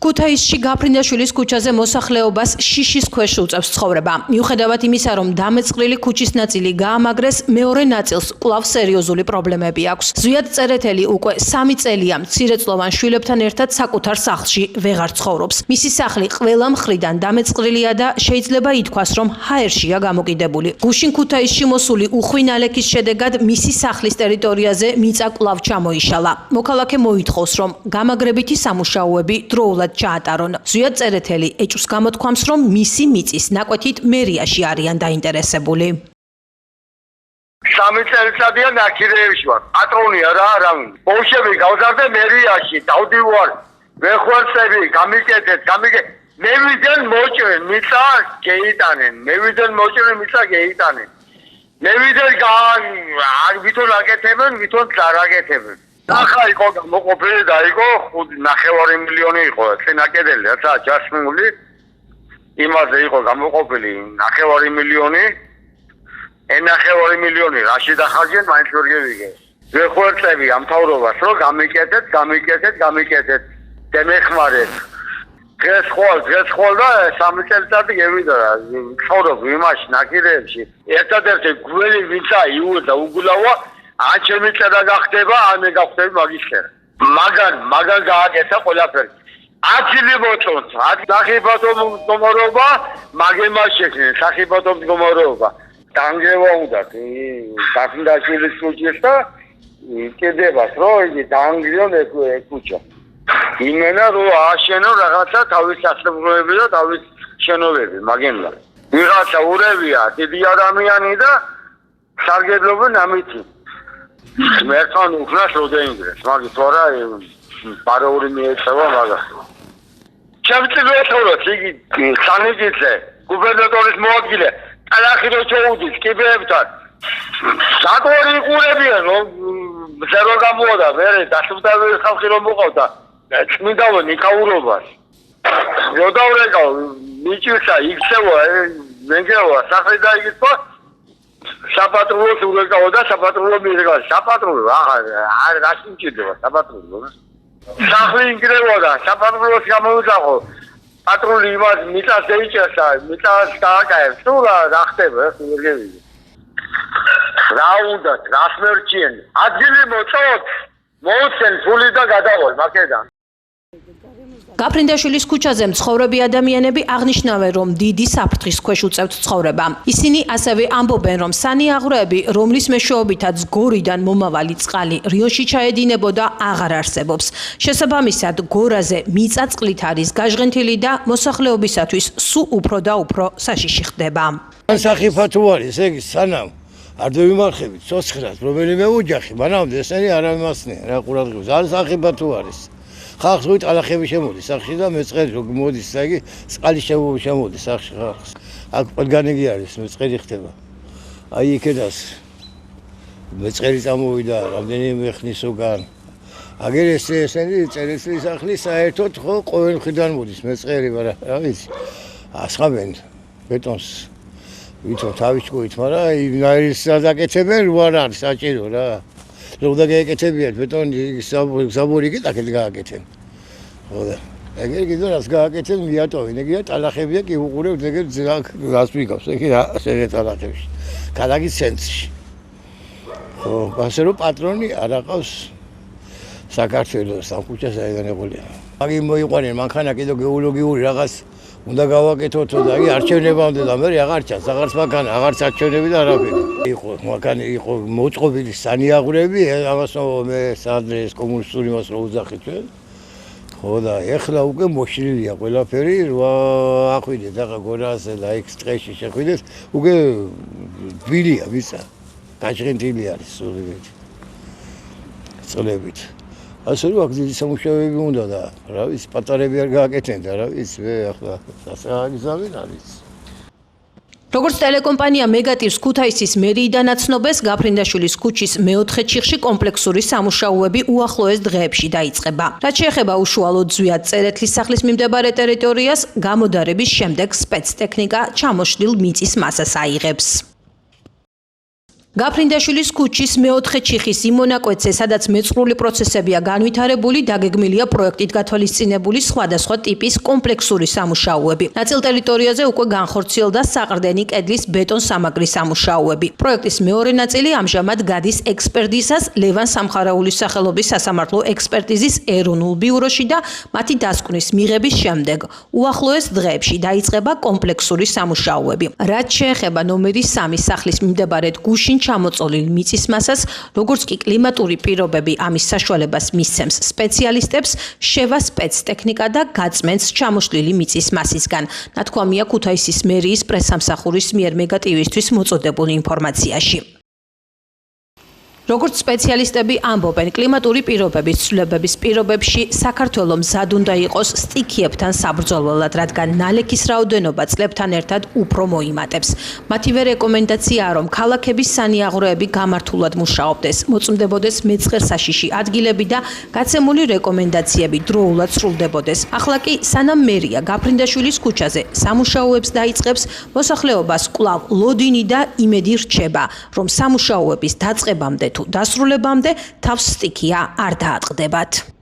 ქუთაისში გაფრინდაშვილის ქუჩაზე მოსახლეობას შიშის ქვეშ უწევს ცხოვრება. მიუხედავად იმისა, რომ დამეწყრილი ქუჩის ნაწილი გაამაგრეს, მეორე ნაწილს კვლავ სერიოზული პრობლემები აქვს. ზვიად წერეთელი უკვე 3 წელია მცირეწლოვან შვილებთან ერთად საკუთარ სახლში ვეღარ ცხოვრობს. მისი სახლი ყველა მხრიდან დამეწყრილია და შეიძლება ითქვას, რომ ჰაერშია გამოკიდებული. გუშინ ქუთაისში მოსული უხვი ნალექის შედეგად მისი სახლის ტერიტორიაზე მიწა კვლავ ჩამოიშალა. მოქალაქე მოითხოვს, რომ გამაგრებითი სამუშაოები დროულად ჩაატარონ. ზვიად წერეთელი ეჭვს გამოთქვამს, რომ მისი მიწის ნაკვეთით მერიაში არიან დაინტერესებული. 3 წელიწადია ნაკირეებში ვარ. პატრონია რა არავინ. ბოლშევი გავზარდე მერიაში, დავდივარ. ვეხوارწები, გამიკეთეთ. მე ვიდან მოჭრენ, მიწა გეიტანენ. მე ვიდან ვითომ აკეთებენ, ვითომ არ აკეთებენ. ახლა იყო გამოყოფილი და იყო 5.5 მილიონი იყო წინა კედელი, რაცა ჯასმული. იმაზე იყო გამოყოფილი 9 მილიონი. 9 მილიონი რაში დახარჯენ, მაინც ვერ გიგე. ვეხوارწები ამ თავრობას, რომ გამიკეთეთ. დემეხმარეთ. დღეს ხვალ და 3 წელიწადი გევიდა რა. ცხოვრობ იმაში ნაკირეებში. ერთადერთი გველი ვინცა იუდა უგულავა ან ჩემი წერა გახდება, ან მე გავხდები მაგისკენ. მაგან გააკეთა ყველაფერი. აცილი მოწონს, სახიფათო მდგომარეობა, მაგემა შექმნეს, სახიფათო მდგომარეობა. დაანგრევა უნდა გაფრინდაშვილის ქუჩის და კედებას, რომ იგი დაანგრიონ ქუჩა. იმენა რომ ააშენო რაღაცა თავის სასწრაფოები და თავის შენობები, მაგენლა. ვიღაცა ურევია, დიდი ადამიანი და სარგებლობენ ამითი. მერთან უხნას როდენგრეს, მაგის თორა პარაური მიეწევა მაგას. ჩემწილოთოროთ იგი სანიძიძე, გუბერნატორის მოადგილე, ტალახირო ჩოუდის კიბეებთან. საკვარი იყურებიან, რომ ზერო გამოვიდა, მერე დასუფთავი ხალხი რომ მოყავდა. წმინდაო ნიკაურობას. როდავრეკავ მიჭირსა იქცევა, მენგევა, სახე დაიგიწვა. საპატრულოს ურეკავ და საპატრულო მიიღა. საპატრულო არ გასიმჭირდება საპატრულო. სახლი ინგრევა და საპატრულოს გამოვიძახო. პატრული იმას მიწას ეიჭერსა, მიწას გააკეთებს. თუ რა ხდება, ვერ გევიდე. რა უნდა, რას მერჩიენ? ადგილი მოწოთ. მოუცენ ფული და გადავალ მაკედან. გაფრინდაშვილის ქუჩაზე მცხოვრები ადამიანები აღნიშნავენ, რომ დიდი საფრთხის ქვეშ უწევთ ცხოვრება. ისინი ასევე ამბობენ, რომ სანიაღვრეები, რომლის მეშვეობითაც გორიდან მომავალი წყალი რიონში ჩაედინებოდა, აღარ არსებობს. შესაბამისად, გორაზე მიწა წყლით არის გაჟღენთილი და მოსახლეობისათვის სულ უფრო და უფრო საშიში ხდება. სახიფათო არის ეგ სანამ არ დავიმარხებით ცოცხლას, რომელიმე ოჯახი, მანამდე ესენი არ ამასნია რა ყურადღებას. არის სახიფათო არის. ხალხს ვით ალახები შემოდის სახში და მეწყერი რო მოდის, იგი წყალი შემოდის სახში ხალხს. აქ ყველგანიგი არის, მეწყერი ხდება. აი იქედას მეწყერი წამოვიდა რამდენიმე ხნის უკან. აგერ ესენი წერეთლის სახლი საერთოდ ხო ყოველ მხრიდან მოდის მეწყერი, მაგრამ რა ვიცი. ასხამენ ბეტონს. ვითომ თავისკურით, მაგრამ იმის დაკეთებენ, რო არ არის საჭირო რა. რომ დაგეკეთებიათ ბეტონი საბური კი დაკეთ გააკეთენ. ხო და ეგერ კიდე რას გააკეთენ მიატოვენ, ეგია ტალახებია კი უყურებთ, ეგერ რას ვიგავს, ეგ რა შეგეთ ტალახებში. ქალაქის ცენტრში. ხო, ასე რომ პატრონი არ აყავს საქართველოს ამ ქუჩას აიგანებულია. მაგი მოიყვანენ მანქანა კიდე გეოლოგიური რაღაც უნდა გავაკეთოთო და აი არჩევნებამდე და მე აღარ ჩანს, აღარც მანქანა, აღარც არჩევნები და არაფერი. იყო მანქანა იყო მოწყობილი სანიაღვრეები, ამას მე სადრეს კომუნისტური მას რო უძახით ჩვენ. ხო და ეხლა უკვე მოშლილია ყველაფერი, ახვიდეთ ახლა გორაზე და იქ ტყეში შეხვიდეთ, უკვე დვილია მიწა. გაჟღენთილი არის სულებით. წლებით. ასე რომ აქ დიდი სამუშაოები უნდა და რა ვიცი, პატარები არ გააკეთენ და რა ვიცი, მე ახლა სასაგზავენ არის. როგორც ტელეკომპანია მეგატივს ქუთაისის მერიიდან აცნობეს, გაფრინდაშვილის ქუჩის მეოთხე ჩიხში კომპლექსური სამუშაოები უახლოეს დღეებში დაიწყება. რაც შეეხება უშუალოდ ზვიად წერეთლის სახლის მიმდებარე ტერიტორიას, გამოდარების შემდეგ სპეცტექნიკა ჩამოშლილ მიწის მასას აიღებს. გაფრინდაშვილის ქუჩის მეოთხე ჩიხის იმონაკვეთზე, სადაც მეწყრული პროცესებია განვითარებული, დაგეგმილია პროექტით გათვალისწინებული სხვადასხვა ტიპის კომპლექსური სამუშაოები. ნაწილ ტერიტორიაზე უკვე განხორციელდა საყრდენი კედლის ბეტონ-სამაგრის სამუშაოები. პროექტის მეორე ნაწილი ამჟამად გადის ექსპერტიზას ლევან სამხარაულის სახელობის სასამართლო ექსპერტიზის ეროვნულ ბიუროში და მათი დასკვნის მიღების შემდეგ უახლოეს დღეებში დაიწყება კომპლექსური სამუშაოები. რაც შეეხება ნომერი 3 სახლის მიმდებარედ გუშინ ჩამოწოლილ მიწის მასას, როგორც კი კლიმატური პირობები ამის საშუალებას მისცემს სპეციალისტებს, შევა სპეცტექნიკა და გაწმენს ჩამოშლილი მიწის მასისგან. ნათქვამია ქუთაისის მერიის პრესსამსახურის მიერ მეგატივისთვის მოწოდებული ინფორმაციაში. როგორც სპეციალისტები ამბობენ, კლიმატური პირობების ცვლილებების პირობებში საქართველო მზად უნდა იყოს სტიქიებთან საბრძოლველად, რადგან ნალექის რაოდენობა წლებთან ერთად უფრო მოიმატებს. მათივე რეკომენდაციაა, რომ ქალაქების სანიაღვროები გამართულად მუშაობდეს, მოწმდებოდეს მეწყერსაშიში ადგილები და გაცემული რეკომენდაციები დროულად სრულდებოდეს. ახლა კი სანამ მერია გაფრინდაშვილის ქუჩაზე სამუშაოებს დაიწყებს, მოსახლეობას კვლავ ლოდინი და იმედი რჩება, რომ სამუშაოების დაწყებამდე თუ დასრულებამდე თავს სტიქია არ დაატყდებათ.